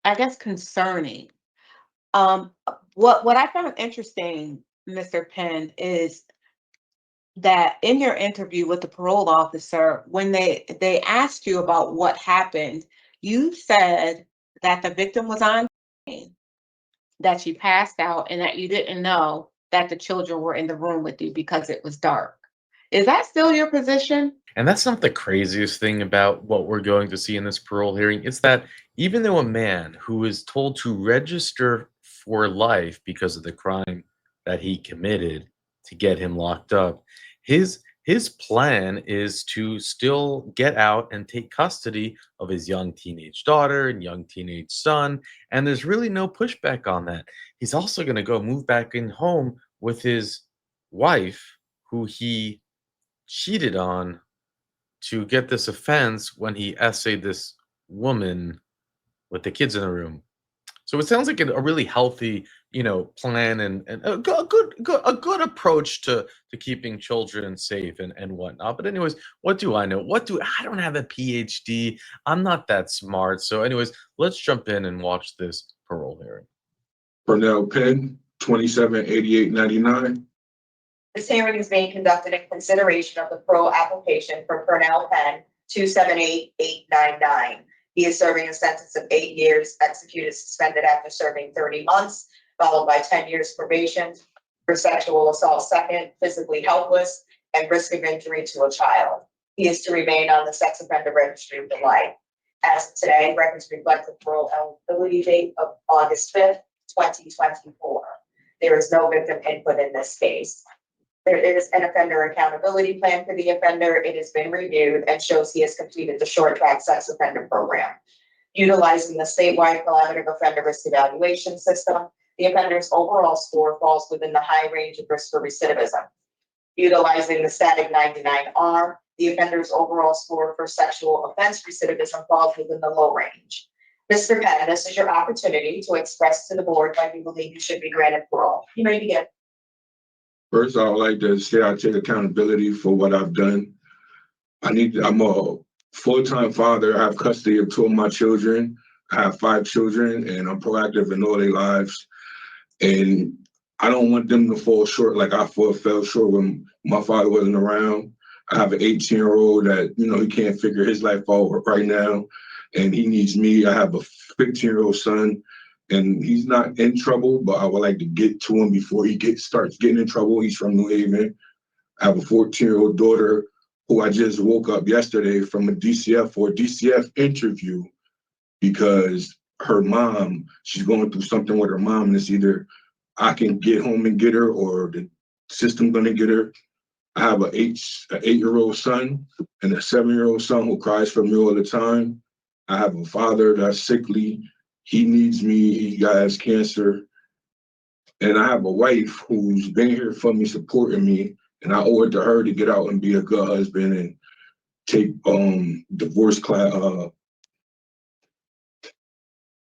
I guess, concerning. What I found interesting, Mr. Penn, is that in your interview with the parole officer, when they asked you about what happened, you said that the victim was on, that she passed out, and that you didn't know that the children were in the room with you because it was dark. Is that still your position? And that's not the craziest thing about what we're going to see in this parole hearing. It's that even though a man who is told to register for life because of the crime that he committed to get him locked up, his plan is to still get out and take custody of his young teenage daughter and young teenage son. And there's really no pushback on that. He's also going to go move back in home with his wife, who he cheated on to get this offense when he essayed this woman with the kids in the room. So it sounds like a really healthy, plan and a good approach to keeping children safe and whatnot. But anyways, what do I know? I don't have a PhD. I'm not that smart. So anyways, let's jump in and watch this parole hearing. Purnell Penn, 278899. This hearing is being conducted in consideration of the parole application for Purnell Penn, 278899. He is serving a sentence of 8 years, executed suspended after serving 30 months, followed by 10 years probation for sexual assault second, physically helpless, and risk of injury to a child. He is to remain on the sex offender registry for life. As of today, records reflect the parole eligibility date of August 5th, 2024. There is no victim input in this case. There is an offender accountability plan for the offender. It has been reviewed and shows he has completed the short track sex offender program. Utilizing the statewide collaborative offender risk evaluation system, the offender's overall score falls within the high range of risk for recidivism. Utilizing the static 99R, the offender's overall score for sexual offense recidivism falls within the low range. Mr. Penn, this is your opportunity to express to the board why you believe you should be granted parole. You may begin. First, I would like to say I take accountability for what I've done. I'm a full-time father. I have custody of 2 of my children. I have 5 children, and I'm proactive in all their lives. And I don't want them to fall short like I fell short when my father wasn't around. I have an 18-year-old that, he can't figure his life out right now, and he needs me. I have a 15-year-old son, and he's not in trouble, but I would like to get to him before he starts getting in trouble. He's from New Haven. I have a 14-year-old daughter who I just woke up yesterday from a DCF interview because her mom, she's going through something with her mom, and it's either I can get home and get her or the system gonna get her. I have an 8-year-old son and a 7-year-old son who cries for me all the time. I have a father that's sickly. He needs me. He has cancer. And I have a wife who's been here for me, supporting me. And I owe it to her to get out and be a good husband and take divorce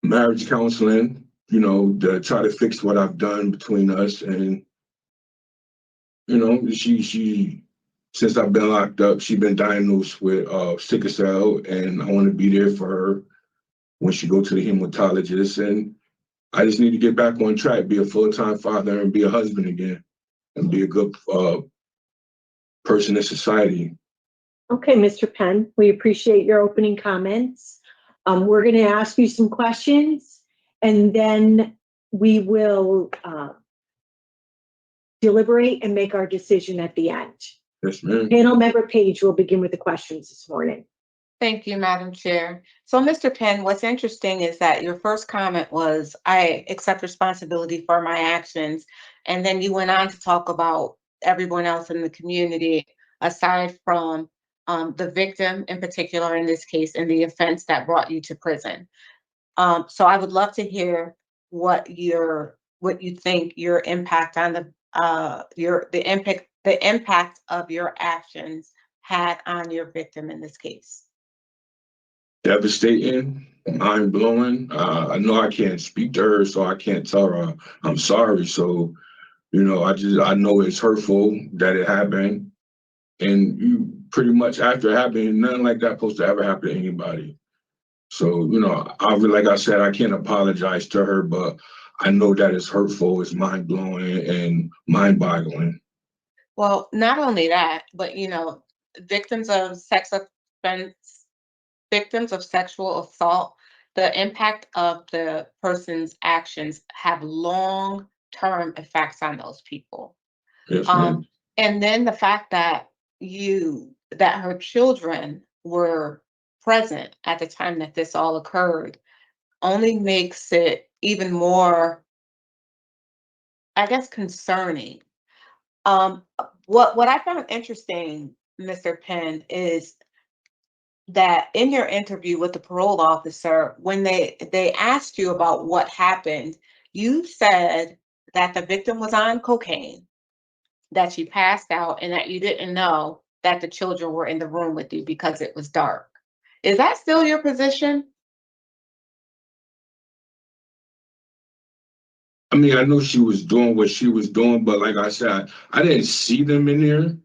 marriage counseling, to try to fix what I've done between us. And, she since I've been locked up, she's been diagnosed with sickle cell, and I want to be there for her when she go to the hematologist. And I just need to get back on track, be a full-time father and be a husband again and be a good person in society. Okay, Mr. Penn, we appreciate your opening comments. We're going to ask you some questions, and then we will deliberate and make our decision at the end. Yes, ma'am. Panel member Page will begin with the questions this morning. Thank you, Madam Chair. So, Mr. Penn, what's interesting is that your first comment was, I accept responsibility for my actions. And then you went on to talk about everyone else in the community, aside from the victim in particular, in this case, and the offense that brought you to prison. So I would love to hear what you think your impact on the impact of your actions had on your victim in this case. Devastating, mind blowing. I know I can't speak to her, so I can't tell her I'm sorry. So, I know it's hurtful that it happened. And you pretty much after it happened, nothing like that supposed to ever happen to anybody. So, like I said, I can't apologize to her, but I know that it's hurtful, it's mind blowing and mind boggling. Well, not only that, but victims of sex offense, victims of sexual assault, the impact of the person's actions have long-term effects on those people. Yes, ma'am. And then the fact that that her children were present at the time that this all occurred only makes it even more, I guess, concerning. What I found interesting, Mr. Penn, is that in your interview with the parole officer, when they asked you about what happened, you said that the victim was on cocaine, that she passed out, and that you didn't know that the children were in the room with you because it was dark. Is that still your position? I mean, I know she was doing what she was doing, but like I said, I didn't see them in there.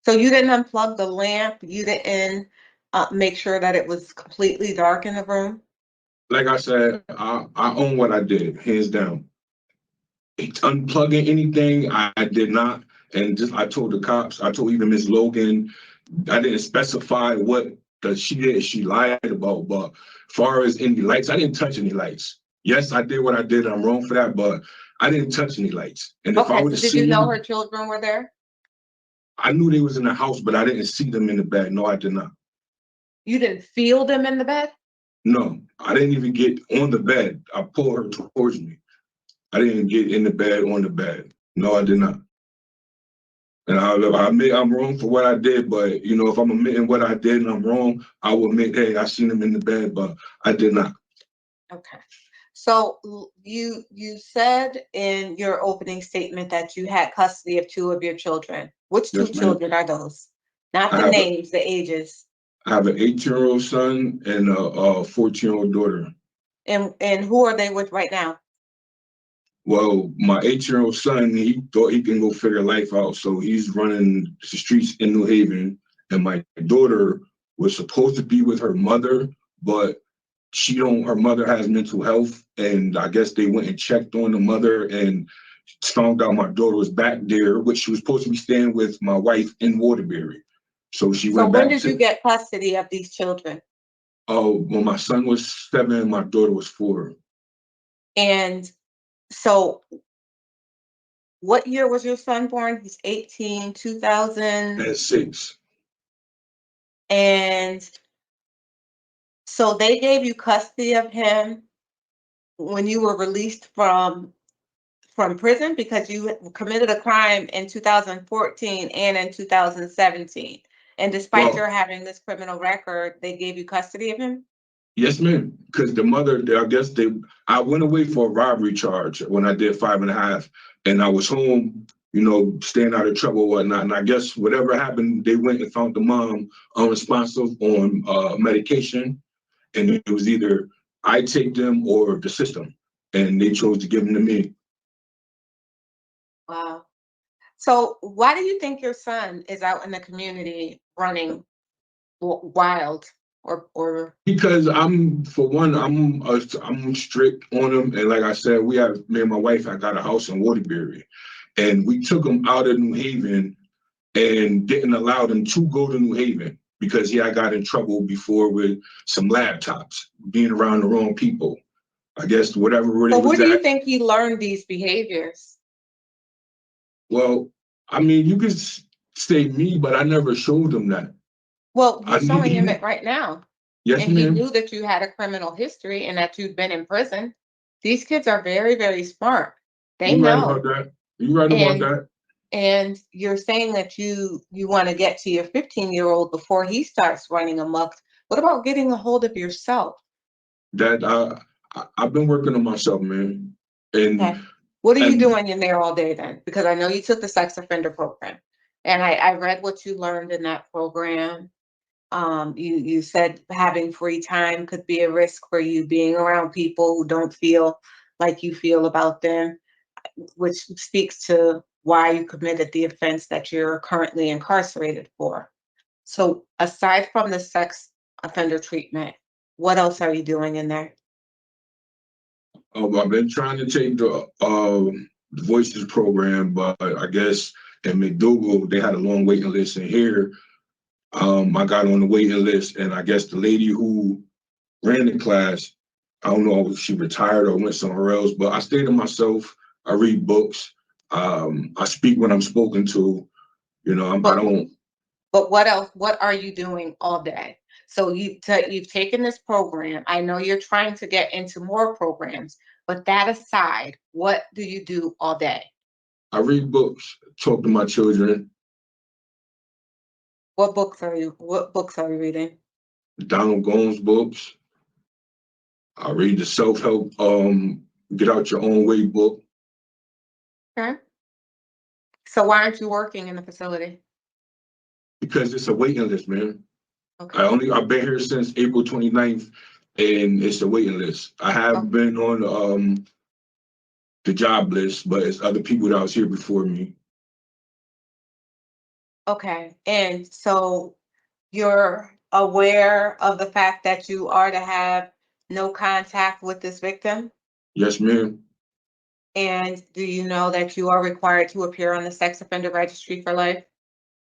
So you didn't unplug the lamp? You didn't make sure that it was completely dark in the room? Like I said, I own what I did, hands down. Unplugging anything, I did not. And just I told the cops, I told even Miss Logan, I didn't specify what she lied about. But far as any lights, I didn't touch any lights. Yes, I did what I did. I'm wrong for that, but I didn't touch any lights. And if I Okay, would so have did you seen, know her children were there? I knew they was in the house, but I didn't see them in the bed. No, I did not. You didn't feel them in the bed? No, I didn't even get on the bed. I pulled her towards me. I didn't get in the bed on the bed. No, I did not. And I admit I'm wrong for what I did, but if I'm admitting what I did and I'm wrong, I will admit, hey, I seen him in the bed, but I did not. Okay. So you said in your opening statement that you had custody of two of your children. Which two Yes, ma'am. children are those? Not I the have names, the ages. I have an 18-year-old son and a 14-year-old daughter. And who are they with right now? Well, my 18-year-old son, he thought he can go figure life out, so he's running the streets in New Haven. And my daughter was supposed to be with her mother, but her mother has mental health, and I guess they went and checked on the mother and found out my daughter was back there, which she was supposed to be staying with my wife in Waterbury. So she So went when back did you get custody of these children? when my son was 7, my daughter was 4. And so what year was your son born? He's 18, 2000. And 6. And so they gave you custody of him when you were released from prison because you committed a crime in 2014 and in 2017. And despite your Well, having this criminal record, they gave you custody of him? yes, ma'am. Because the mother, I went away for a robbery charge when I did 5.5, and I was home, staying out of trouble, whatnot. And I guess whatever happened, they went and found the mom unresponsive on medication, and it was either I take them or the system, and they chose to give them to me. Wow. So why do you think your son is out in the community running wild or Because I'm strict on them, and like I said, me and my wife, I got a house in Waterbury, and we took him out of New Haven and didn't allow them to go to New Haven because he had got in trouble before with some laptops, being around the wrong people. I guess whatever where he so where was do you at. think he learned these behaviors? Well, I mean, you could say me, but I never showed him that. Well, I you're showing him need, it right now. yes, And he ma'am. knew that you had a criminal history and that you'd been in prison. These kids are very, very smart. They You right about know. that. You right about And that. and you're saying that you want to get to your 15-year-old before he starts running amok. What about getting a hold of yourself? That I've been working on myself, man. And Okay. What are you and doing in there all day then? Because I know you took the sex offender program. And I read what you learned in that program. You said having free time could be a risk for you, being around people who don't feel like you feel about them, which speaks to why you committed the offense that you're currently incarcerated for. So aside from the sex offender treatment. What else are you doing in there? I've been trying to take the Voices program, but I guess in McDougal, they had a long waiting list. And here, I got on the waiting list, and I guess the lady who ran the class, I don't know if she retired or went somewhere else, but I stay to myself. I read books. I speak when I'm spoken to. You know, I don't. But what else? What are you doing all day? So you've taken this program. I know you're trying to get into more programs, but that aside, what do you do all day? I read books, talk to my children. What books are you reading? Donald Gomes books. I read the self-help, Get Out Your Own Way book. Okay. So why aren't you working in the facility? Because it's a waiting list, man. Okay. I've been here since April 29th, and it's a waiting list. I have been on the job list, but it's other people that was here before me. Okay. And so you're aware of the fact that you are to have no contact with this victim? Yes, ma'am. And do you know that you are required to appear on the sex offender registry for life?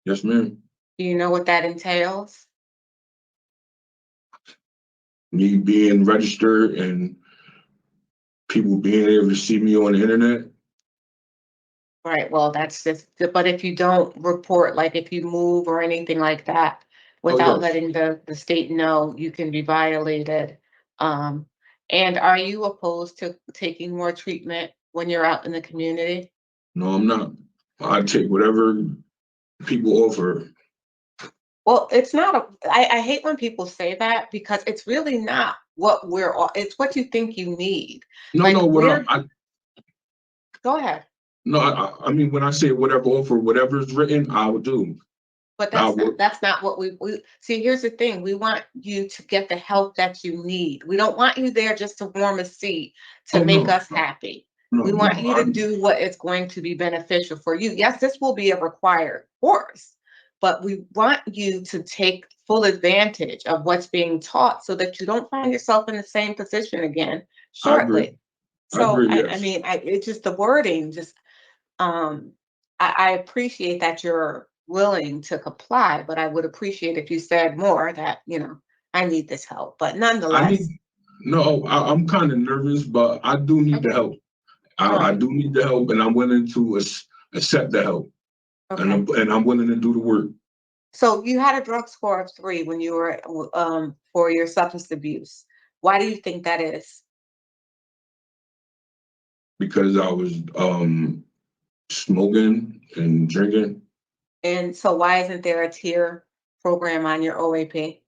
Yes, ma'am. Do you know what that entails? Me being registered and people being able to see me on the internet. Right, well, that's just, but if you don't report, like if you move or anything like that, without yes. letting the state know, you can be violated. And are you opposed to taking more treatment when you're out in the community? No, I'm not. I take whatever people offer. Well, it's not I hate when people say that because it's really not what it's what you think you need. No, Like, no, go ahead. no, I mean, when I say whatever offer, whatever's written, I will do. But I will. that's not what we see. Here's the thing: we want you to get the help that you need. We don't want you there just to warm a seat to make us happy. We want you to do what is going to be beneficial for you. Yes, this will be a required course, but we want you to take full advantage of what's being taught so that you don't find yourself in the same position again shortly. So I mean, it's just the wording. Just I appreciate that you're willing to comply, but I would appreciate if you said more that, I need this help. But nonetheless, I'm kind of nervous, but I do need the help. I do need the help, and I'm willing to accept the help. okay. And I'm willing to do the work. So you had a drug score of 3 when you were for your substance abuse. Why do you think that is? Because I was smoking and drinking. And so why isn't there a tier program on your OAP?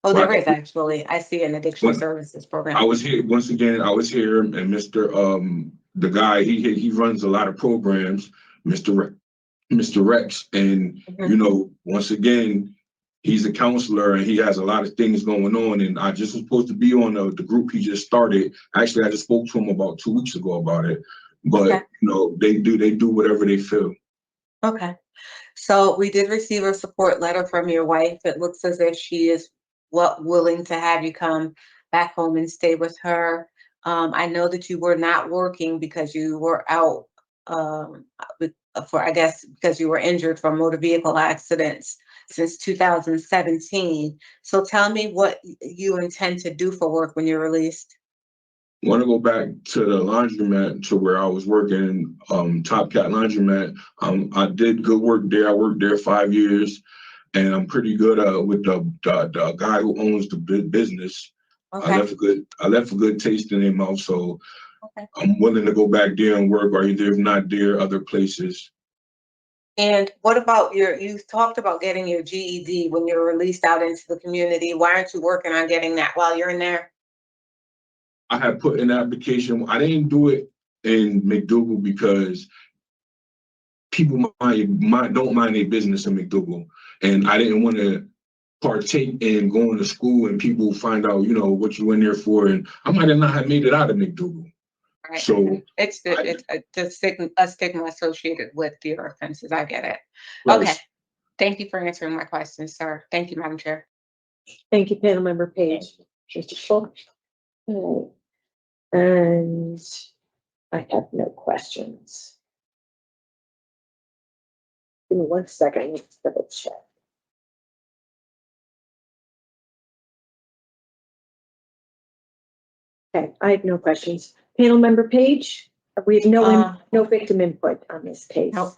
Oh, there is actually. I see an addiction services program. I was here once again. I was here, and Mr. The guy he runs a lot of programs, Mr. Rex, and once again, he's a counselor and he has a lot of things going on. And I just was supposed to be on the group he just started. Actually, I just spoke to him about 2 weeks ago about it. But they do whatever they feel. Okay. So we did receive a support letter from your wife. It looks as if she is willing to have you come back home and stay with her. I know that you were not working because you were out I guess because you were injured from motor vehicle accidents since 2017. So tell me what you intend to do for work when you're released. I want to go back to the laundromat to where I was working, Top Cat Laundromat. I did good work there. I worked there 5 years, and I'm pretty good with the guy who owns the business. Okay. I left a good taste in their mouth, so I'm willing to go back there and work, or either if not there, other places. And what about you talked about getting your GED when you're released out into the community. Why aren't you working on getting that while you're in there? I had put in an application. I didn't do it in McDougal because people don't mind their business in McDougal, and I didn't want to partake in going to school and people find out, what you in there for, and I might have not have made it out of McDougal. Right. So it's a stigma associated with your offenses. I get it. Right. Okay. Thank you for answering my questions, sir. Thank you, Madam Chair. Thank you, panel member Page. Mr. Schultz. All right. And I have no questions. Give me 1 second. Let's double check. Okay, I have no questions. Panel member Page, we have no victim input on this case. Nope.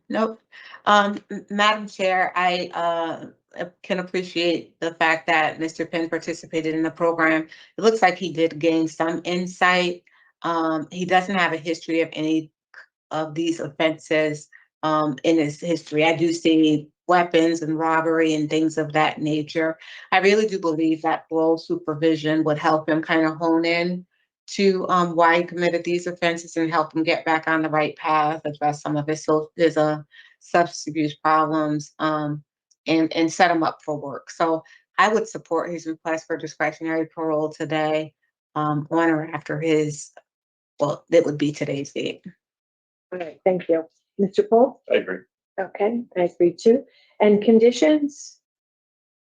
Nope. Madam Chair, I can appreciate the fact that Mr. Penn participated in the program. It looks like he did gain some insight. He doesn't have a history of any of these offenses in his history. I do see weapons and robbery and things of that nature. I really do believe that parole supervision would help him kind of hone in to why he committed these offenses and help him get back on the right path, address some of his substance abuse problems, and set him up for work. So I would support his request for discretionary parole today, on or after his, well, that would be today's date. All right, thank you. Mr. Pope? I agree. Okay, I agree too. And conditions?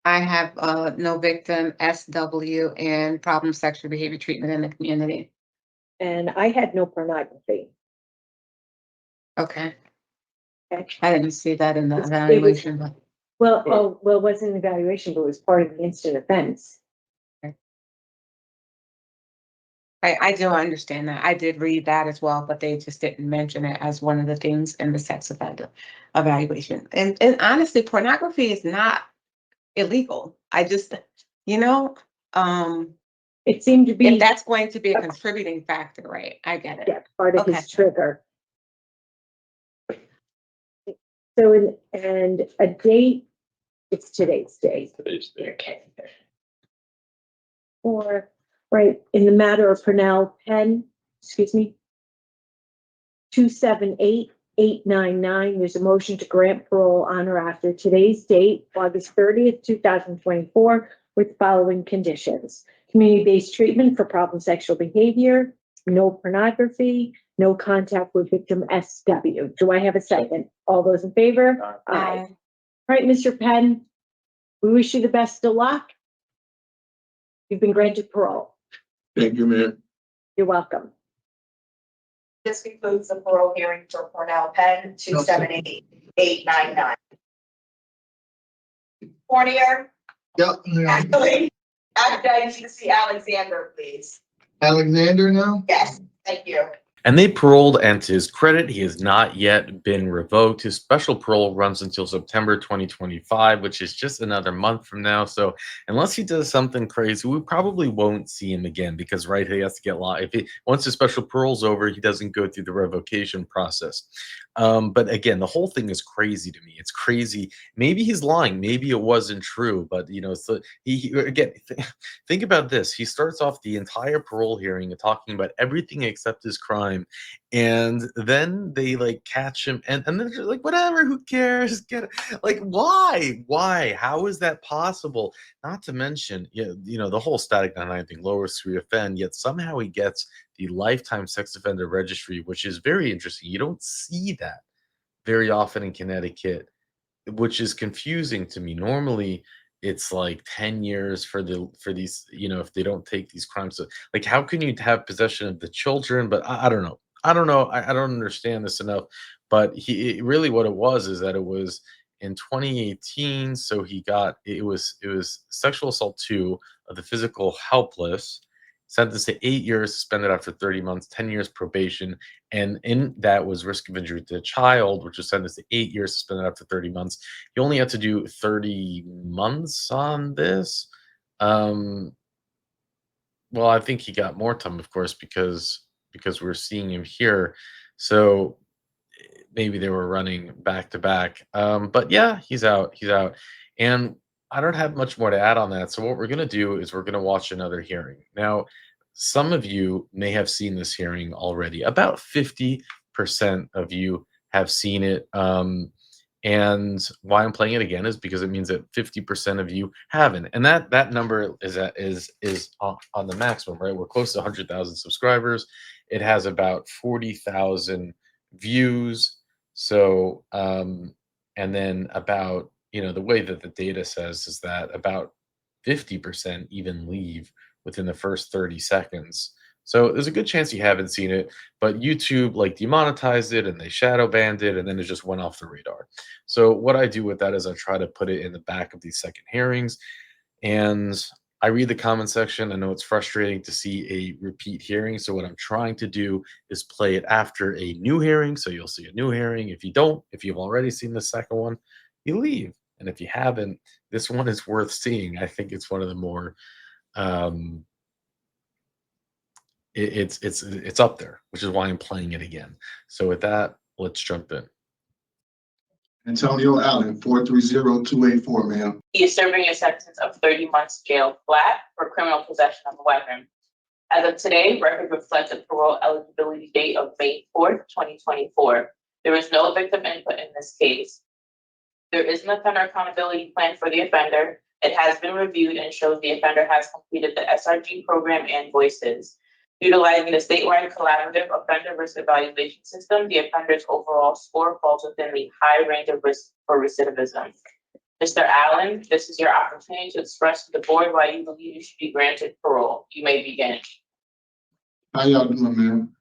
I have no victim, SW, and problem sexual behavior treatment in the community. And I had no pornography. Okay. Okay. I didn't see that in the It was- evaluation, but Well, it wasn't an evaluation, but it was part of the instant offense. I do understand that. I did read that as well, but they just didn't mention it as one of the things in the sex offender evaluation. And honestly, pornography is not illegal. I just, you know, It seemed to be, if that's going to be a contributing factor, right? I get it. yeah, part of Okay. his trigger. So, and a date, it's today's date. Okay. Or, right, in the matter of Penn, 278899, there's a motion to grant parole on or after today's date, August 30th, 2024, with following conditions. Community-based treatment for problem sexual behavior, no pornography, no contact with victim SW. Do I have a second? All those in favor? Aye. All right, Mr. Penn, we wish you the best of luck. You've been granted parole. Thank you, Mayor. You're welcome. This concludes the parole hearing for Cornell Penn, 278899. Fournier, Yep. actually, I need to see Alexander, please. Alexander now? Yes, thank you. And they paroled, and to his credit, he has not yet been revoked. His special parole runs until September 2025, which is just another month from now. So unless he does something crazy, we probably won't see him again because, right, he has to get law. Once his special parole's over, he doesn't go through the revocation process. But again, the whole thing is crazy to me. It's crazy. Maybe he's lying. Maybe it wasn't true. But, you know, so again, think about this. He starts off the entire parole hearing talking about everything except his crime. And then they like catch him and then they're like, whatever, who cares? Get it. Like, why? How is that possible? Not to mention, you know, the whole static 99 thing lowers to reoffend, yet somehow he gets the lifetime sex offender registry, which is very interesting. You don't see that very often in Connecticut, which is confusing to me. Normally it's like 10 years for these, you know, if they don't take these crimes. So, like, how can you have possession of the children? But I don't know. I don't understand this enough. But really what it was is that it was in 2018. So he got, it was sexual assault 2 of the physical helpless, sentenced to 8 years, suspended after 30 months, 10 years probation. And in that was risk of injury to a child, which was sentenced to 8 years, suspended after 30 months. He only had to do 30 months on this. Well, I think he got more time, of course, because we're seeing him here. So maybe they were running back to back. But yeah, he's out. And I don't have much more to add on that. So what we're going to do is we're going to watch another hearing. Now, some of you may have seen this hearing already. About 50% of you have seen it. And why I'm playing it again is because it means that 50% of you haven't. And that number is on the maximum, right? We're close to 100,000 subscribers. It has about 40,000 views. So, and then about, you know, the way that the data says is that about 50% even leave within the first 30 seconds. So there's a good chance you haven't seen it, but YouTube like demonetized it and they shadow banned it, and then it just went off the radar. So what I do with that is I try to put it in the back of these second hearings, and I read the comment section. I know it's frustrating to see a repeat hearing. So what I'm trying to do is play it after a new hearing. So you'll see a new hearing. If you don't, if you've already seen the second one, you leave. And if you haven't, this one is worth seeing. I think it's one of the more it's up there, which is why I'm playing it again. So with that, let's jump in. Antonio Allen, 430284, ma'am. He is serving a sentence of 30 months jail flat for criminal possession of a weapon. As of today, record reflects a parole eligibility date of May 4th, 2024. There is no victim input in this case. There is an offender accountability plan for the offender. It has been reviewed and shows the offender has completed the SRG program and voices. Utilizing the statewide collaborative offender risk evaluation system, the offender's overall score falls within the high range of risk for recidivism. Mr. Allen, this is your opportunity to express to the board why you believe you should be granted parole. You may begin. How y'all doing, ma'am?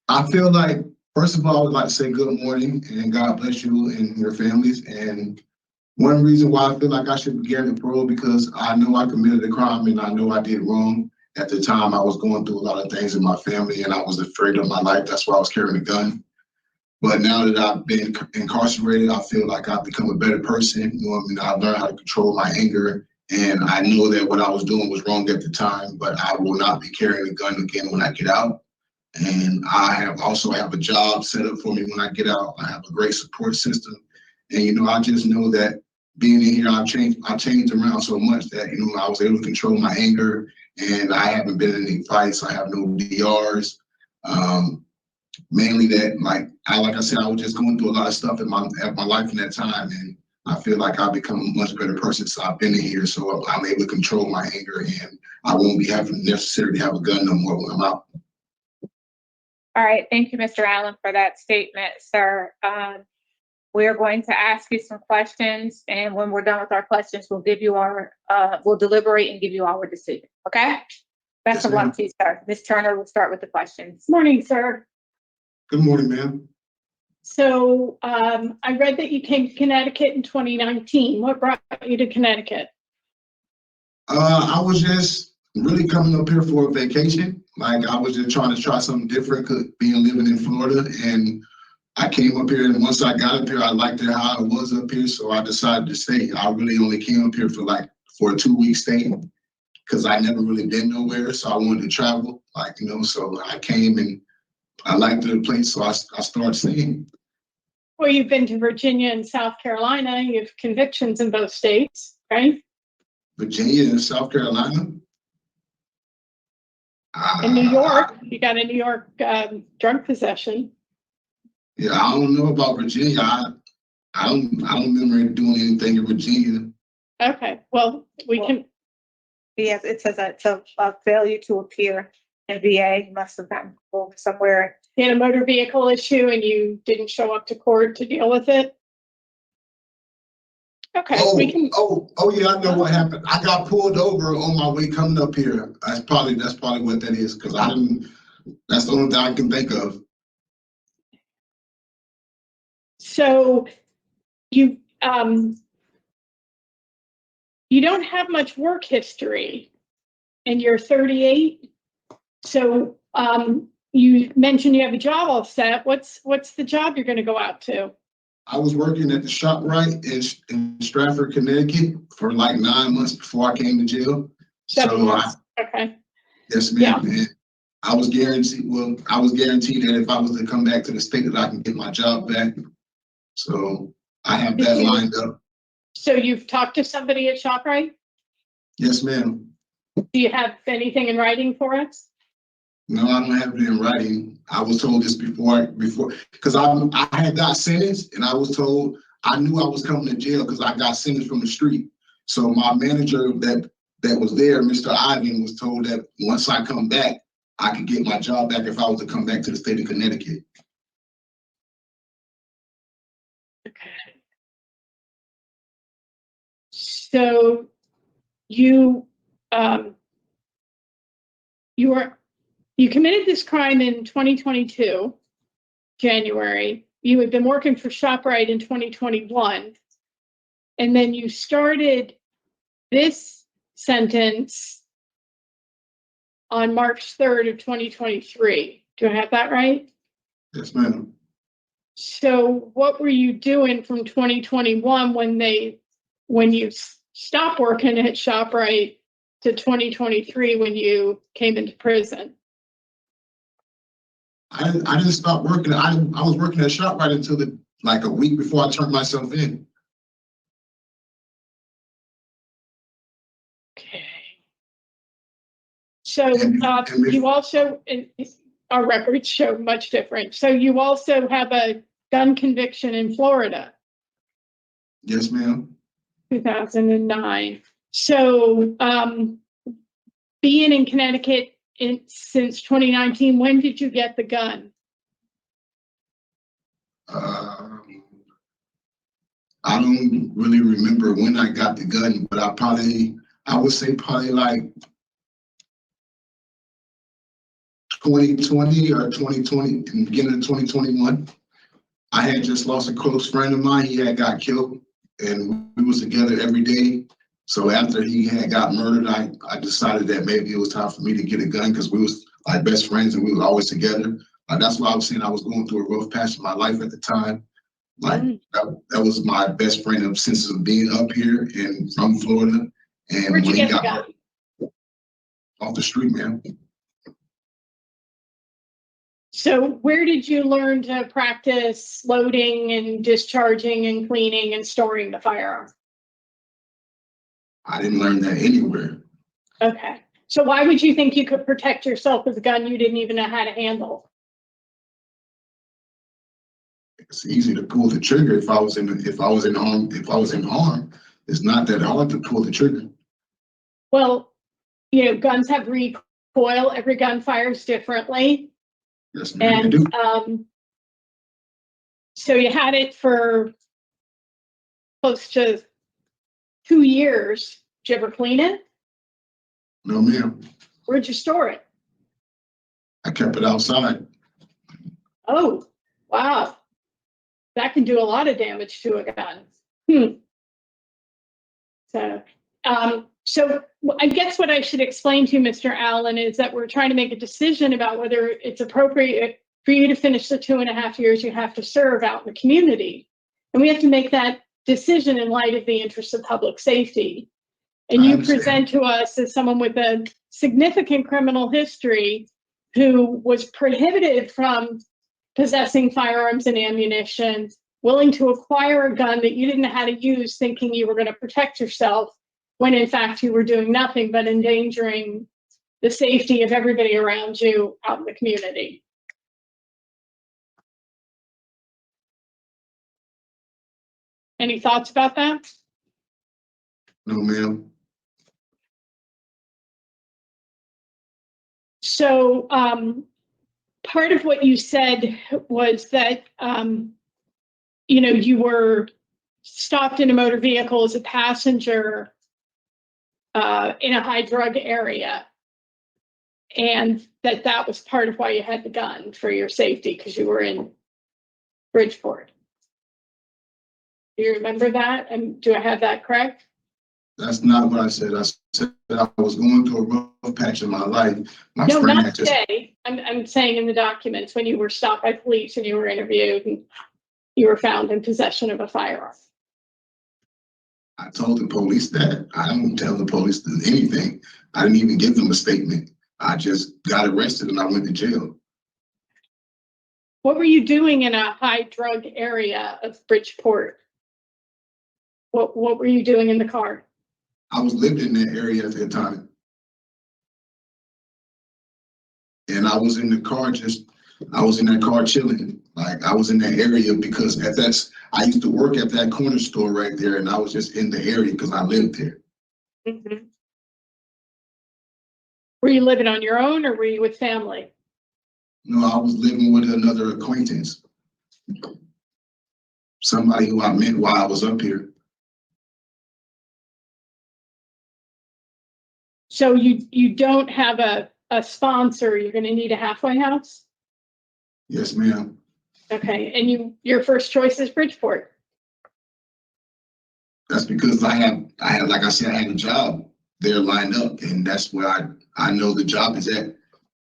I feel like, first of all, I would like to say good morning and God bless you and your families. And one reason why I feel like I should be granted parole because I know I committed a crime and I know I did wrong. At the time, I was going through a lot of things in my family and I was afraid of my life. That's why I was carrying a gun. But now that I've been incarcerated, I feel like I've become a better person. You know what I mean? I've learned how to control my anger. And I know that what I was doing was wrong at the time, but I will not be carrying a gun again when I get out. And I also have a job set up for me when I get out. I have a great support system. And, you know, I just know that being in here, I've changed around so much that, you know, I was able to control my anger. And I haven't been in any fights. I have no DRs. Mainly that, like I said, I was just going through a lot of stuff in my life in that time. And I feel like I've become a much better person since I've been in here. So I'm able to control my anger and I won't be having necessarily have a gun no more when I'm out. All right. Thank you, Mr. Allen, for that statement, sir. We're going to ask you some questions, and when we're done with our questions, we'll give you our, we'll deliberate and give you our decision. Okay? Best of luck to you, sir. Ms. Turner, we'll start with the questions. Morning, sir. Good morning, ma'am. So I read that you came to Connecticut in 2019. What brought you to Connecticut? I was just really coming up here for a vacation. Like I was just trying to try something different, being living in Florida, and I came up here, and once I got up here, I liked it how it was up here, so I decided to stay. I really only came up here for a 2-week stay because I never really been nowhere, so I wanted to travel, so I came and I liked the place, so I started staying. Well, you've been to Virginia and South Carolina. You have convictions in both states, right? Virginia and South Carolina? In New York, you got a New York drug possession. Yeah, I don't know about Virginia. I don't remember doing anything in Virginia. Okay, well, we can. Yes, it says that it's a failure to appear in VA. You must have gotten pulled somewhere. You had a motor vehicle issue and you didn't show up to court to deal with it. Okay, we can. Oh, yeah, I know what happened. I got pulled over on my way coming up here. That's probably what that is, because that's the only thing I can think of. So you don't have much work history and you're 38. So you mentioned you have a job all set. What's the job you're going to go out to? I was working at the ShopRite in Stratford, Connecticut for 9 months before I came to jail. 7 months. Okay. Yes, ma'am. Yeah. I was guaranteed that if I was to come back to the state that I can get my job back. So I have that lined up. So you've talked to somebody at ShopRite? Yes, ma'am. Do you have anything in writing for us? No, I don't have it in writing. I was told this before, because I had got sentenced, and I was told I knew I was coming to jail because I got sentenced from the street. So my manager that was there, Mr. Ivan, was told that once I come back, I could get my job back if I was to come back to the state of Connecticut. Okay. So you committed this crime in 2022, January. You had been working for ShopRite in 2021, and then you started this sentence on March 3rd of 2023. Do I have that right? Yes, ma'am. So what were you doing from 2021 when you stopped working at ShopRite to 2023 when you came into prison? I didn't stop working. I was working at ShopRite until like a week before I turned myself in. Okay. So you also, our records show much different. So you also have a gun conviction in Florida. Yes, ma'am. 2009. So being in Connecticut since 2019, when did you get the gun? I don't really remember when I got the gun, but I would say probably like 2020 or 2020, in the beginning of 2021. I had just lost a close friend of mine. He had got killed, and we was together every day. So after he had got murdered, I decided that maybe it was time for me to get a gun because we was like best friends and we was always together. That's why I was saying I was going through a rough patch in my life at the time. Like that was my best friend since being up here and from Florida. And Where'd you when he get the got gun? murdered, off the street, man. So where did you learn to practice loading and discharging and cleaning and storing the firearm? I didn't learn that anywhere. Okay. So why would you think you could protect yourself with a gun you didn't even know how to handle? It's easy to pull the trigger if I was in harm. It's not that hard to pull the trigger. Well, guns have recoil. Every gun fires differently. Yes, ma'am, And they do. So you had it for close to 2 years. Did you ever clean it? No, ma'am. Where'd you store it? I kept it outside. Oh, wow. That can do a lot of damage to a gun. So I guess what I should explain to you, Mr. Allen, is that we're trying to make a decision about whether it's appropriate for you to finish the 2.5 years you have to serve out in the community. And we have to make that decision in light of the interests of public safety. And you present to us as someone with a significant criminal history who was prohibited from possessing firearms and ammunition, willing to acquire a gun that you didn't know how to use, thinking you were going to protect yourself, when in fact you were doing nothing but endangering the safety of everybody around you out in the community. Any thoughts about that? No, ma'am. So part of what you said was that, you were stopped in a motor vehicle as a passenger in a high drug area. And that was part of why you had the gun, for your safety, because you were in Bridgeport. Do you remember that? And do I have that correct? That's not what I said. I said I was going through a rough patch in my life. No, not today. I'm saying in the documents when you were stopped by police and you were interviewed and you were found in possession of a firearm. I told the police that. I don't tell the police anything. I didn't even give them a statement. I just got arrested and I went to jail. What were you doing in a high drug area of Bridgeport? What were you doing in the car? I was living in that area at that time. And I was in the car chilling. Like I was in that area because I used to work at that corner store right there, and I was just in the area because I lived there. Mm-hmm. Were you living on your own or were you with family? No, I was living with another acquaintance. Somebody who I met while I was up here. So you don't have a sponsor, you're gonna need a halfway house? Yes, ma'am. Okay, and your first choice is Bridgeport. That's because I have, like I said, I had a job there lined up, and that's where I know the job is at.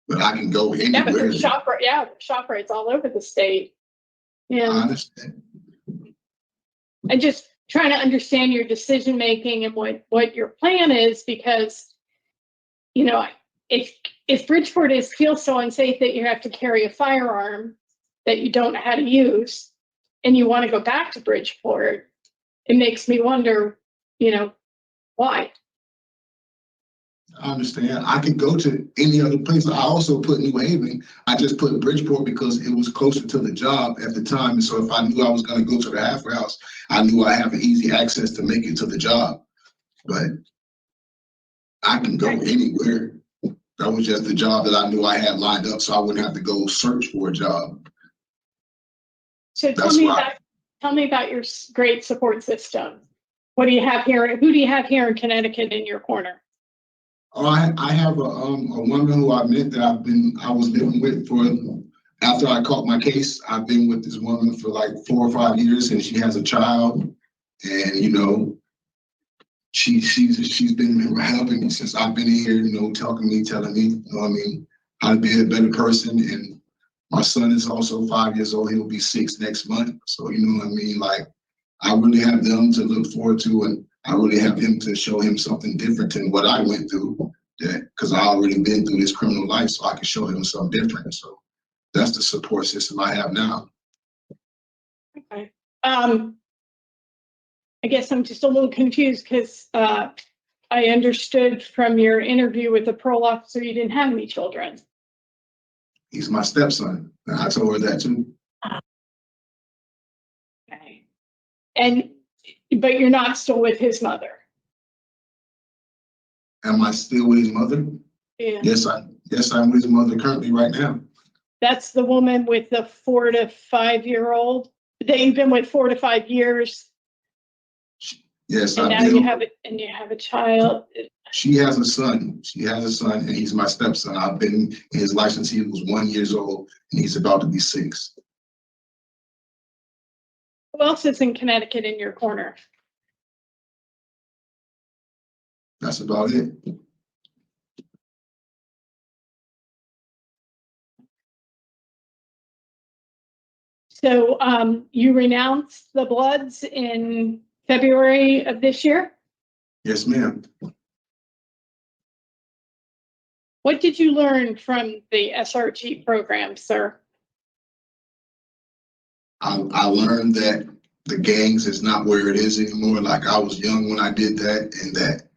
But I can go Yeah, but anywhere. there's ShopRites all over the state. I Yeah, understand. and just trying to understand your decision making and what your plan is, because, you know, if Bridgeport feels so unsafe that you have to carry a firearm that you don't know how to use, and you want to go back to Bridgeport, it makes me wonder, you know, why? I understand. I could go to any other place. I also put New Haven. I just put Bridgeport because it was closer to the job at the time. And so if I knew I was going to go to the halfway house, I knew I have an easy access to make it to the job. But I can go anywhere. That was just the job that I knew I had lined up, so I wouldn't have to go search for a job. So tell me about your great support system. What do you have here? Who do you have here in Connecticut in your corner? Oh, I have a woman who I met that I was living with for, after I caught my case. I've been with this woman for like 4 or 5 years, and she has a child, and you know, she's been helping me since I've been here, you know, telling me, you know what I mean, how to be a better person. And my son is also 5 years old. He'll be 6 next month. So, you know what I mean? Like, I really have them to look forward to, and I really have him to show him something different than what I went through, because I already been through this criminal life, so I can show him something different. So that's the support system I have now. Okay. I guess I'm just a little confused because I understood from your interview with the parole officer you didn't have any children. He's my stepson, and I told her that too. Okay. But you're not still with his mother? Am I still with his mother? Yeah. Yes, I'm with his mother currently right now. That's the woman with the 4 to 5 year old that you've been with 4 to 5 years. Yes, And now you have a child. She has a son. And he's my stepson. I've been in his life since he was 1 year old, and he's about to be 6. Who else is in Connecticut in your corner? That's about it. So you renounced the Bloods in February of this year? Yes, ma'am. What did you learn from the SRG program, sir? I learned that the gangs is not where it is anymore. Like, I was young when I did that, and that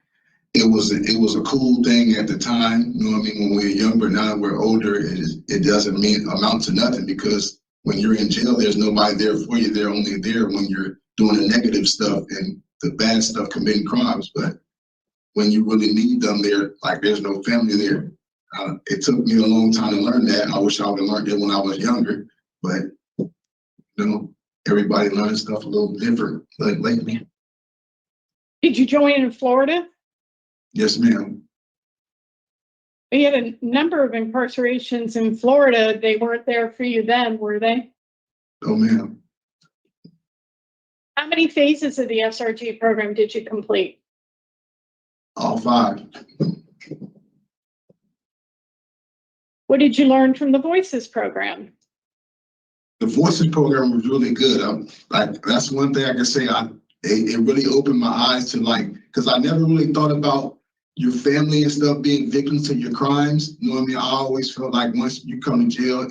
it was a cool thing at the time. You know what I mean? When we were younger, now we're older, it doesn't amount to nothing, because when you're in jail, there's nobody there for you. They're only there when you're doing the negative stuff and the bad stuff, committing crimes. But when you really need them there, like, there's no family there. It took me a long time to learn that. I wish I would have learned it when I was younger, but you know, everybody learns stuff a little different like lately. Did you join in Florida? Yes, ma'am. We had a number of incarcerations in Florida. They weren't there for you then, were they? Oh, ma'am. How many phases of the SRG program did you complete? All 5. What did you learn from the Voices program? The Voices program was really good. That's one thing I can say. It really opened my eyes to, like, because I never really thought about your family and stuff being victims to your crimes. You know what I mean? I always felt like once you come to jail,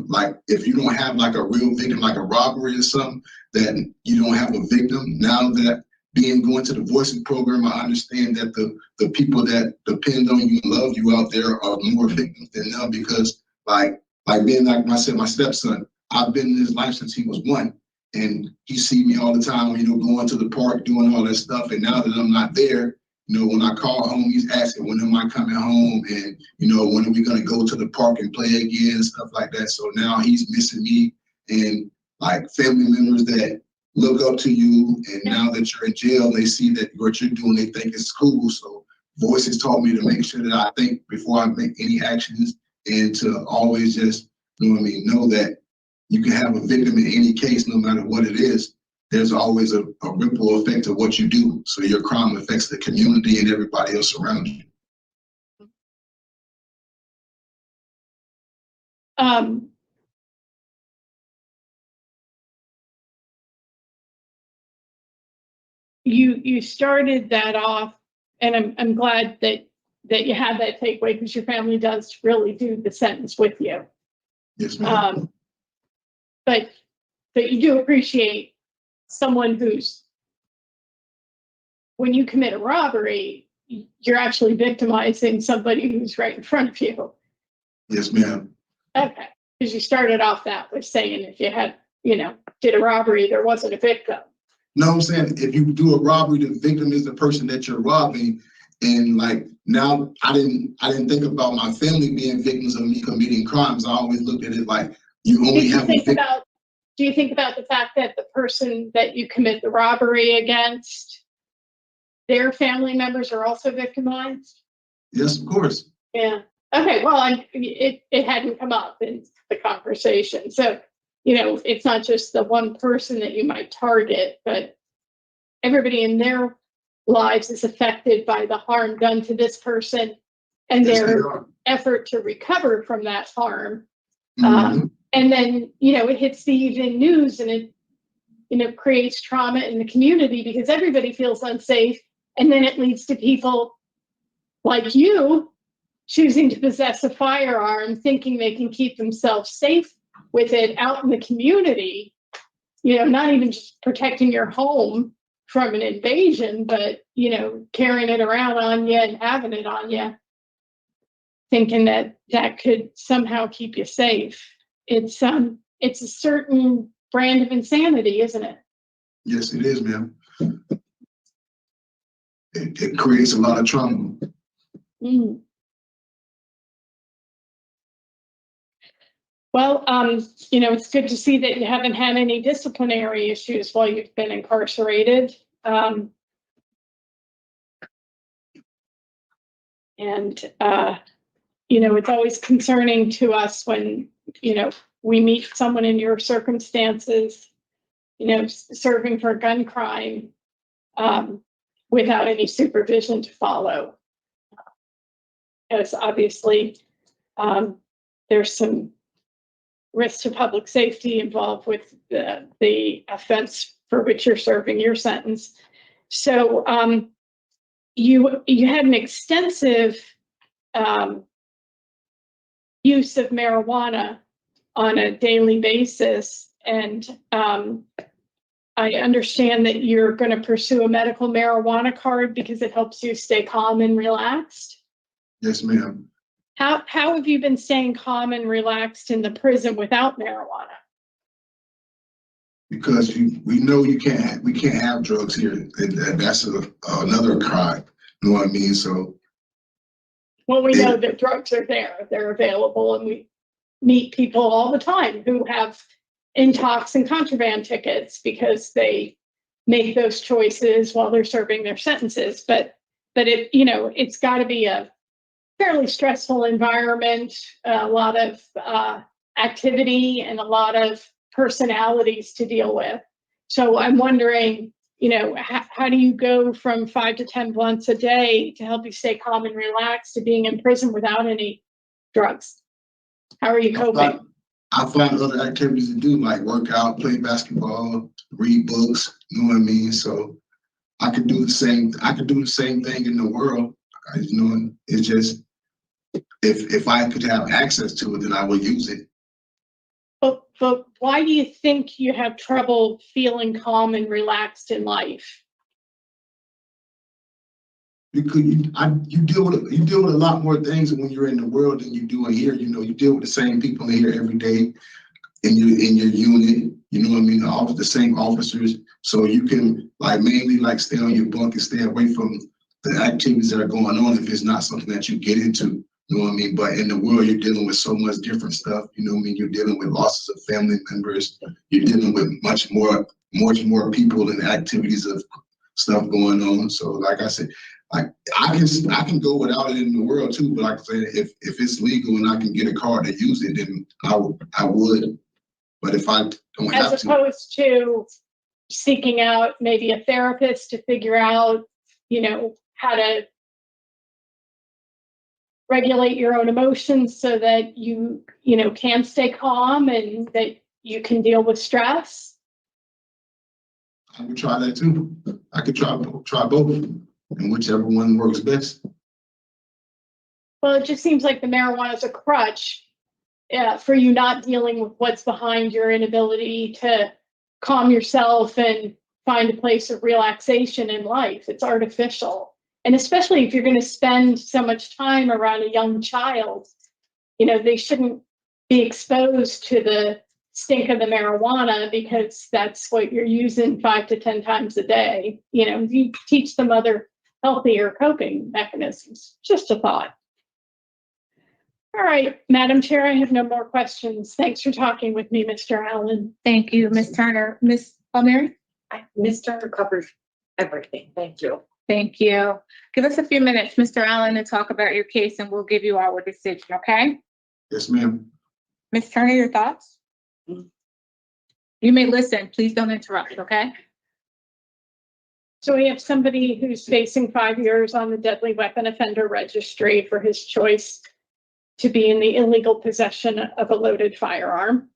like, if you don't have like a real victim, like a robbery or something, that you don't have a victim. Now that going to the Voices program, I understand that the people that depend on you and love you out there are more victims than them, because like being, like I said, my stepson, I've been in his life since he was 1, and he see me all the time, you know, going to the park, doing all that stuff. And now that I'm not there, you know, when I call home, he's asking, when am I coming home? And, you know, when are we going to go to the park and play again and stuff like that. So now he's missing me, and like family members that look up to you. And now that you're in jail, they see that what you're doing, they think it's cool. So voices taught me to make sure that I think before I make any actions, and to always just, you know what I mean, know that you can have a victim in any case, no matter what it is. There's always a ripple effect of what you do. So your crime affects the community and everybody else around you. You started that off, and I'm glad that you had that takeaway, because your family does really do the sentence with you. Yes, ma'am. But you do appreciate someone who's, when you commit a robbery, you're actually victimizing somebody who's right in front of you. Yes, ma'am. Okay, because you started off that with saying if you had, did a robbery, there wasn't a victim. No, I'm saying if you do a robbery, the victim is the person that you're robbing. And like now, I didn't think about my family being victims of me committing crimes. I always looked at it like you only have a victim. Do you think about the fact that the person that you commit the robbery against, their family members are also victimized? Yes, of course. Yeah. Okay. Well, it hadn't come up in the conversation. So, it's not just the one person that you might target, but everybody in their lives is affected by the harm done to this person and their effort to recover from that harm. And then, it hits the evening news, and it, creates trauma in the community because everybody feels unsafe. And then it leads to people like you choosing to possess a firearm, thinking they can keep themselves safe with it out in the community, not even just protecting your home from an invasion, but, carrying it around on you and having it on you, thinking that could somehow keep you safe. It's a certain brand of insanity, isn't it? Yes, it is, ma'am. It creates a lot of trauma. Mm. Well, it's good to see that you haven't had any disciplinary issues while you've been incarcerated. It's always concerning to us when, we meet someone in your circumstances, serving for a gun crime, without any supervision to follow. Because obviously, there's some risk to public safety involved with the offense for which you're serving your sentence. So you had an extensive use of marijuana on a daily basis, and I understand that you're going to pursue a medical marijuana card because it helps you stay calm and relaxed. Yes, ma'am. How have you been staying calm and relaxed in the prison without marijuana? Because we know we can't have drugs here. And that's another crime. You know what I mean? So. Well, we know that drugs are there. They're available, and we meet people all the time who have intox and contraband tickets because they make those choices while they're serving their sentences. But it's got to be a fairly stressful environment, a lot of activity, and a lot of personalities to deal with. So I'm wondering, how do you go from 5 to 10 blunts a day to help you stay calm and relaxed to being in prison without any drugs? How are you coping? I find other activities to do, like work out, play basketball, read books. You know what I mean? So I could do the same thing in the world. It's just if I could have access to it, then I would use it. But why do you think you have trouble feeling calm and relaxed in life? Because you deal with a lot more things when you're in the world than you do in here. You deal with the same people in here every day in your unit. You know what I mean? All the same officers, so you can mainly stay on your bunk and stay away from the activities that are going on if it's not something that you get into. You know what I mean? But in the world, you're dealing with so much different stuff. You know what I mean? You're dealing with losses of family members. You're dealing with much more people and activities of stuff going on. So like I said, Like I can go without it in the world too, but like I said, if it's legal and I can get a car to use it, then I would. But if I don't have As to, opposed to seeking out maybe a therapist to figure out, how to regulate your own emotions so that you can stay calm and that you can deal with stress. I would try that too. I could try both, and whichever one works best. Well, it just seems like the marijuana is a crutch for you not dealing with what's behind your inability to calm yourself and find a place of relaxation in life. It's artificial. And especially if you're going to spend so much time around a young child, they shouldn't be exposed to the stink of the marijuana because that's what you're using 5 to 10 times a day. You teach them other healthier coping mechanisms. Just a thought. All right, Madam Chair, I have no more questions. Thanks for talking with me, Mr. Allen. Thank you, Ms. Turner. Ms. Palmieri? Ms. Turner covered everything. Thank you. Thank you. Give us a few minutes, Mr. Allen, to talk about your case and we'll give you our decision, okay? Yes, ma'am. Ms. Turner, your thoughts? You may listen. Please don't interrupt, okay? So we have somebody who's facing 5 years on the deadly weapon offender registry for his choice to be in the illegal possession of a loaded firearm.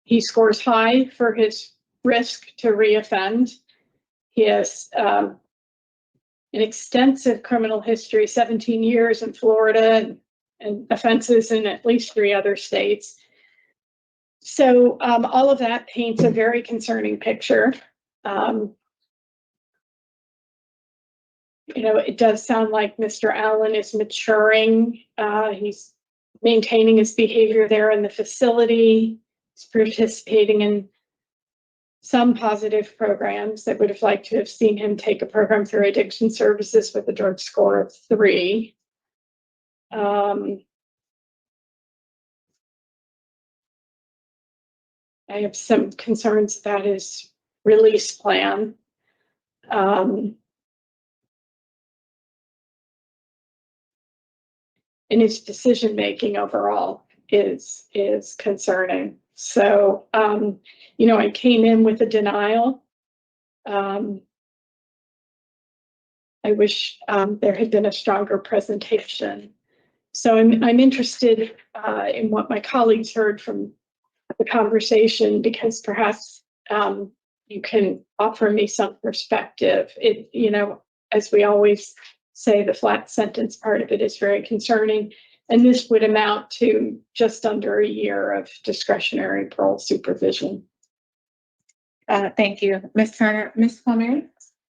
He scores high for his risk to reoffend. He has an extensive criminal history, 17 years in Florida and offenses in at least 3 other states. So all of that paints a very concerning picture. It does sound like Mr. Allen is maturing. He's maintaining his behavior there in the facility. He's participating in some positive programs. I would have liked to have seen him take a program through addiction services with a drug score of 3. I have some concerns about his release plan. And his decision-making overall is concerning. So, I came in with a denial. I wish there had been a stronger presentation. So I'm interested in what my colleagues heard from the conversation, because perhaps you can offer me some perspective. As we always say, the flat sentence part of it is very concerning. And this would amount to just under a year of discretionary parole supervision. Thank you. Ms. Turner. Ms. Palmieri?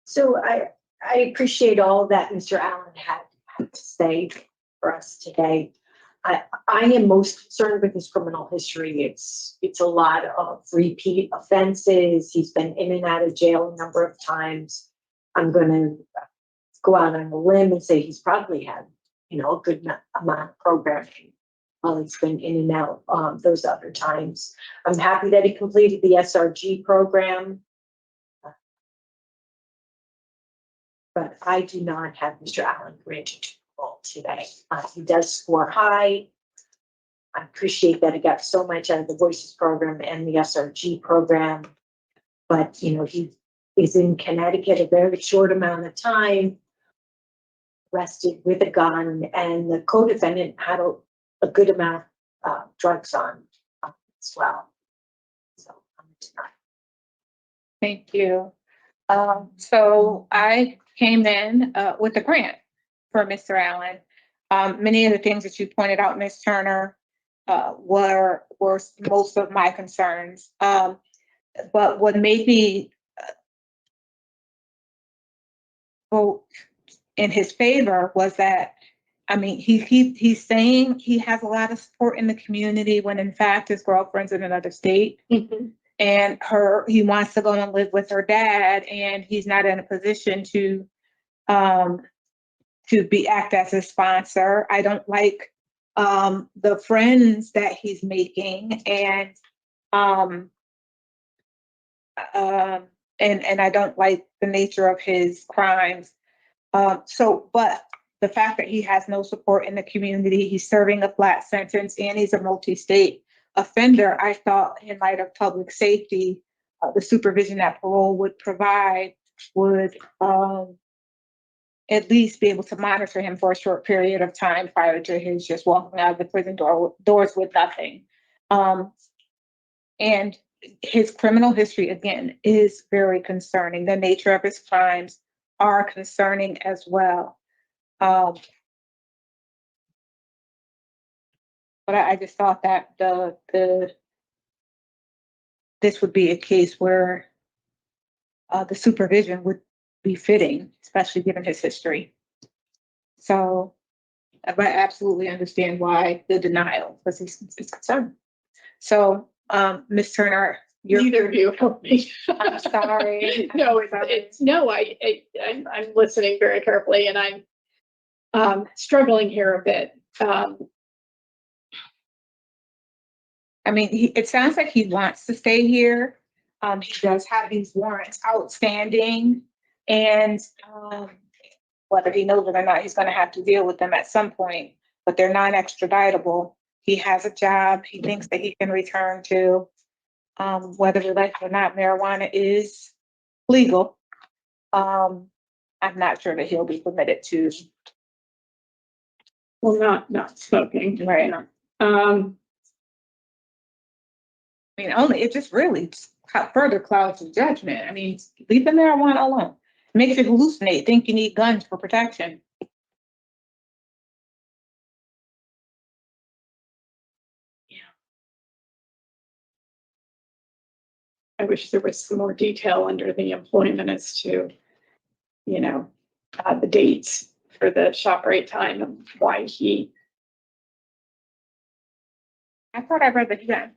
So I appreciate all that Mr. Allen had to say for us today. I am most concerned with his criminal history. It's a lot of repeat offenses. He's been in and out of jail a number of times. I'm going to go out on a limb and say he's probably had, a good amount of programming while he's been in and out those other times. I'm happy that he completed the SRG program. But I do not have Mr. Allen granted parole today. He does score high. I appreciate that he got so much out of the Voices program and the SRG program. But, he is in Connecticut a very short amount of time, arrested with a gun, and the co-defendant had a good amount of drugs on as well. So I'm denied. Thank you. So I came in with a grant for Mr. Allen. Many of the things that you pointed out, Ms. Turner, were most of my concerns. But what made me vote in his favor was that, he's saying he has a lot of support in the community when in fact his girlfriend's in another state. Mm-hmm. And he wants to go and live with her dad, and he's not in a position to act as a sponsor. I don't like the friends that he's making, and and I don't like the nature of his crimes. But the fact that he has no support in the community, he's serving a flat sentence, and he's a multi-state offender, I thought in light of public safety, the supervision that parole would provide would at least be able to monitor him for a short period of time prior to his just walking out of the prison doors with nothing. And his criminal history, again, is very concerning. The nature of his crimes are concerning as well. But I just thought that this would be a case where the supervision would be fitting, especially given his history. So I absolutely understand why the denial, because he's concerned. So, Ms. Turner, Neither of you helped me. I'm sorry. No, I'm listening very carefully, and I'm struggling here a bit. I mean, it sounds like he wants to stay here. He does have these warrants outstanding, and whether he knows it or not, he's going to have to deal with them at some point, but they're non-extraditable. He has a job he thinks that he can return to. Whether we like it or not, marijuana is legal. I'm not sure that he'll be permitted to. Well, not smoking. Right. No. I mean, it just really further clouds the judgment. I mean, leave the marijuana alone. Makes you hallucinate, think you need guns for protection. I wish there was some more detail under the employment as to, the dates for the shop rate time and why he. I thought I read that again.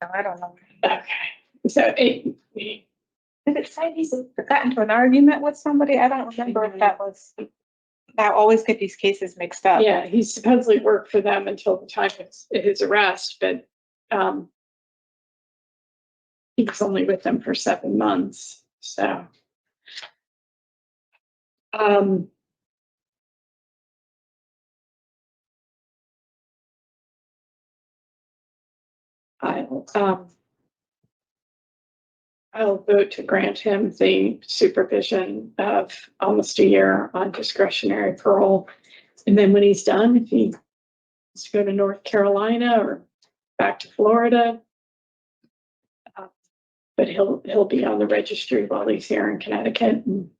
No, I don't know. Okay. So Did it say he's got into an argument with somebody? I don't remember if that was. I always get these cases mixed up. yeah, he supposedly worked for them until the time of his arrest, but he was only with them for 7 months. So I'll vote to grant him the supervision of almost a year on discretionary parole. And then when he's done, if he wants to go to North Carolina or back to Florida, but he'll be on the registry while he's here in Connecticut. And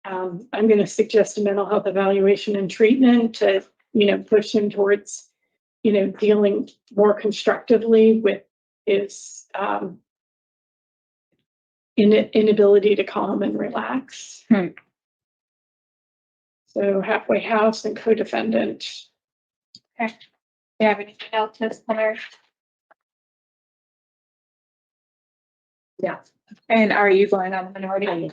I'm going to suggest a mental health evaluation and treatment to, push him towards, dealing more constructively with his inability to calm and relax. So halfway house and co-defendant. Okay. Do you have anything else, Ms. Miller? Yeah. And are you going on the minority?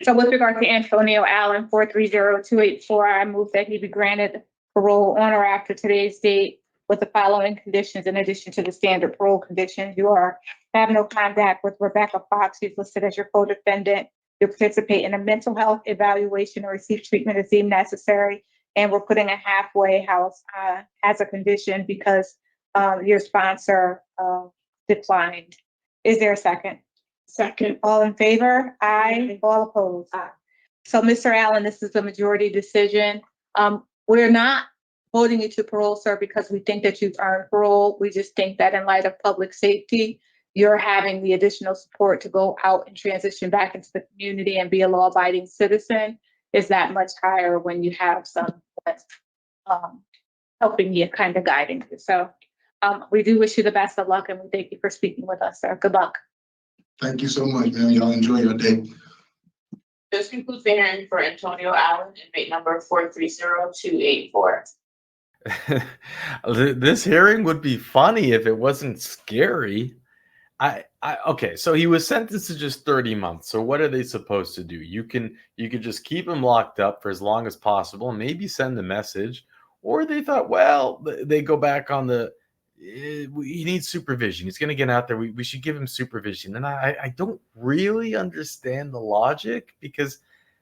So with regard to Antonio Allen 430-284, I move that he be granted parole on or after today's date with the following conditions in addition to the standard parole conditions. You have no contact with Rebecca Fox, who's listed as your co-defendant. You participate in a mental health evaluation or receive treatment as deemed necessary. And we're putting a halfway house as a condition because your sponsor declined. Is there a second? Second. All in favor? Aye. All opposed? Aye. So, Mr. Allen, this is a majority decision. We're not voting you to parole, sir, because we think that you've earned parole. We just think that in light of public safety, you're having the additional support to go out and transition back into the community and be a law-abiding citizen is that much higher when you have someone helping you, kind of guiding you. So we do wish you the best of luck, and we thank you for speaking with us, sir. Good luck. Thank you so much, man. Y'all enjoy your day. This concludes the hearing for Antonio Allen, inmate number 430-284. This hearing would be funny if it wasn't scary. Okay, so he was sentenced to just 30 months. So what are they supposed to do? You could just keep him locked up for as long as possible and maybe send a message. Or they thought, well, they go back on the he needs supervision. He's going to get out there. We should give him supervision. And I don't really understand the logic, because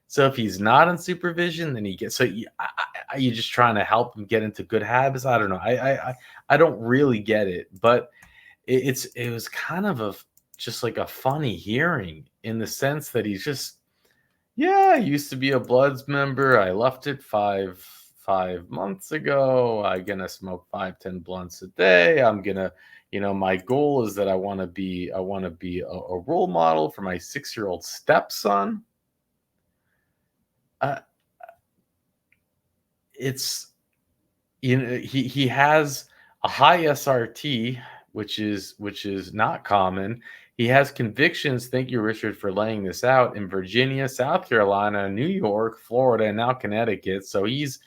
so if he's not on supervision, then he gets, so you're just trying to help him get into good habits. I don't know. I don't really get it, but it was kind of just like a funny hearing, in the sense that he's just, yeah, I used to be a Bloods member. I left it five months ago. I'm gonna smoke 5-10 blunts a day. I'm gonna, my goal is that I want to be a role model for my 6-year-old stepson. It's, he has a high SRT, which is not common. He has convictions. Thank you, Richard, for laying this out, in Virginia, South Carolina, New York, Florida, and now Connecticut. So he's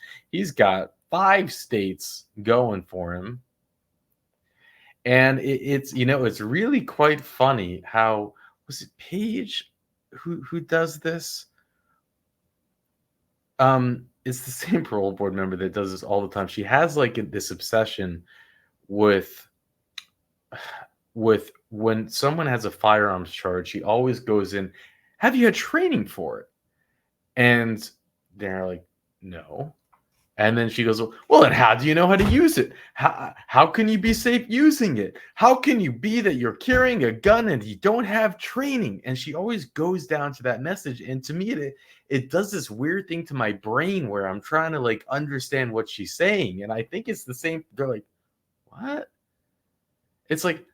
got 5 states going for him. And it's really quite funny how, was it Paige who does this? It's the same parole board member that does this all the time. She has like this obsession with when someone has a firearms charge, she always goes in, have you had training for it? And they're like, no. And then she goes, well, then how do you know how to use it? How can you be safe using it? How can you be that you're carrying a gun and you don't have training? And she always goes down to that message. And to me, it does this weird thing to my brain where I'm trying to like understand what she's saying. And I think it's the same. They're like, what? It's like,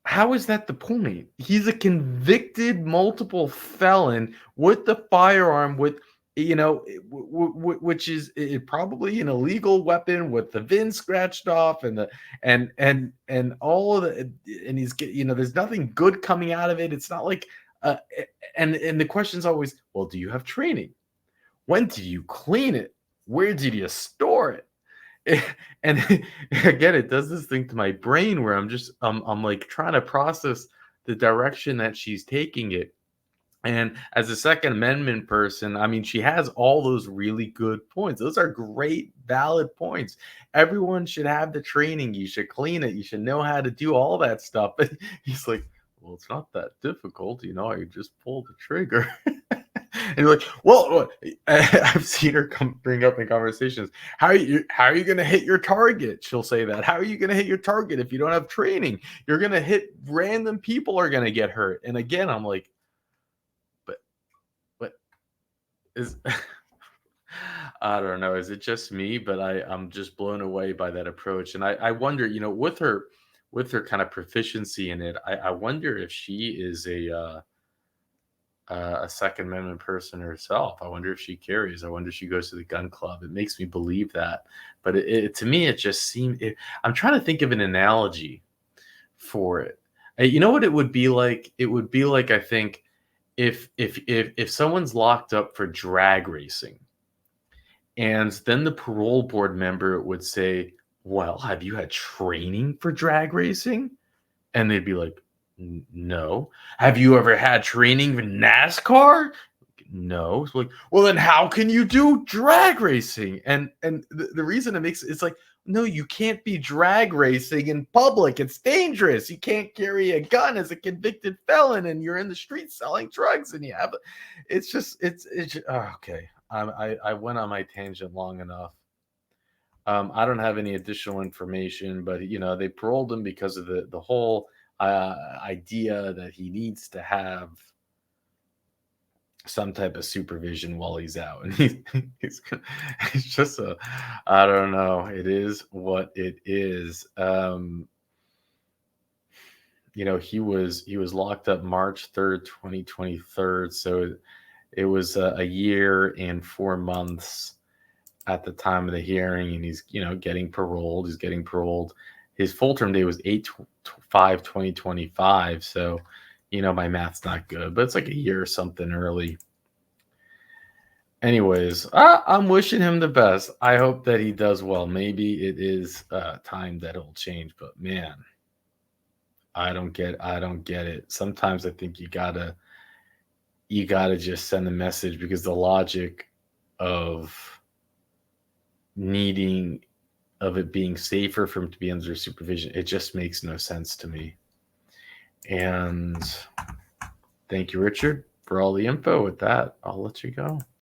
how is that the point? He's a convicted multiple felon with the firearm, with, which is probably an illegal weapon, with the VIN scratched off and all of the, and he's, there's nothing good coming out of it. It's not like, and the question's always, well, do you have training? When did you clean it? Where did you store it? And again, it does this thing to my brain where I'm like trying to process the direction that she's taking it. And as a Second Amendment person, I mean, she has all those really good points. Those are great, valid points. Everyone should have the training. You should clean it. You should know how to do all that stuff. But he's like, well, it's not that difficult. I just pull the trigger. And you're like, well, I've seen her bring up in conversations, how are you going to hit your target? She'll say that. How are you going to hit your target if you don't have training? You're going to hit random people are going to get hurt. And again, I'm like, but is, I don't know. Is it just me? But I'm just blown away by that approach. And I wonder, with her kind of proficiency in it, I wonder if she is a Second Amendment person herself. I wonder if she carries. I wonder if she goes to the gun club. It makes me believe that. But to me, it just seemed. I'm trying to think of an analogy for it. You know what it would be like? It would be like, I think, if someone's locked up for drag racing, and then the parole board member would say, "Well, have you had training for drag racing?" And they'd be like, no. Have you ever had training for NASCAR? No. It's like, well, then how can you do drag racing? And the reason it's like, no, you can't be drag racing in public. It's dangerous. You can't carry a gun as a convicted felon, and you're in the streets selling drugs, and it's just okay. I went on my tangent long enough. I don't have any additional information, but they paroled him because of the whole idea that he needs to have some type of supervision while he's out. And it's just I don't know. It is what it is. He was locked up March 3rd, 2023. So it was a year and 4 months at the time of the hearing, and he's getting paroled. He's getting paroled. His full term date was 8/5/2025. So, my math's not good, but it's like a year or something early. Anyways, I'm wishing him the best. I hope that he does well. Maybe it is time that it'll change, but man, I don't get it. Sometimes I think you gotta just send a message, because the logic of needing of it being safer for him to be under supervision, it just makes no sense to me. And thank you, Richard, for all the info. With that, I'll let you go.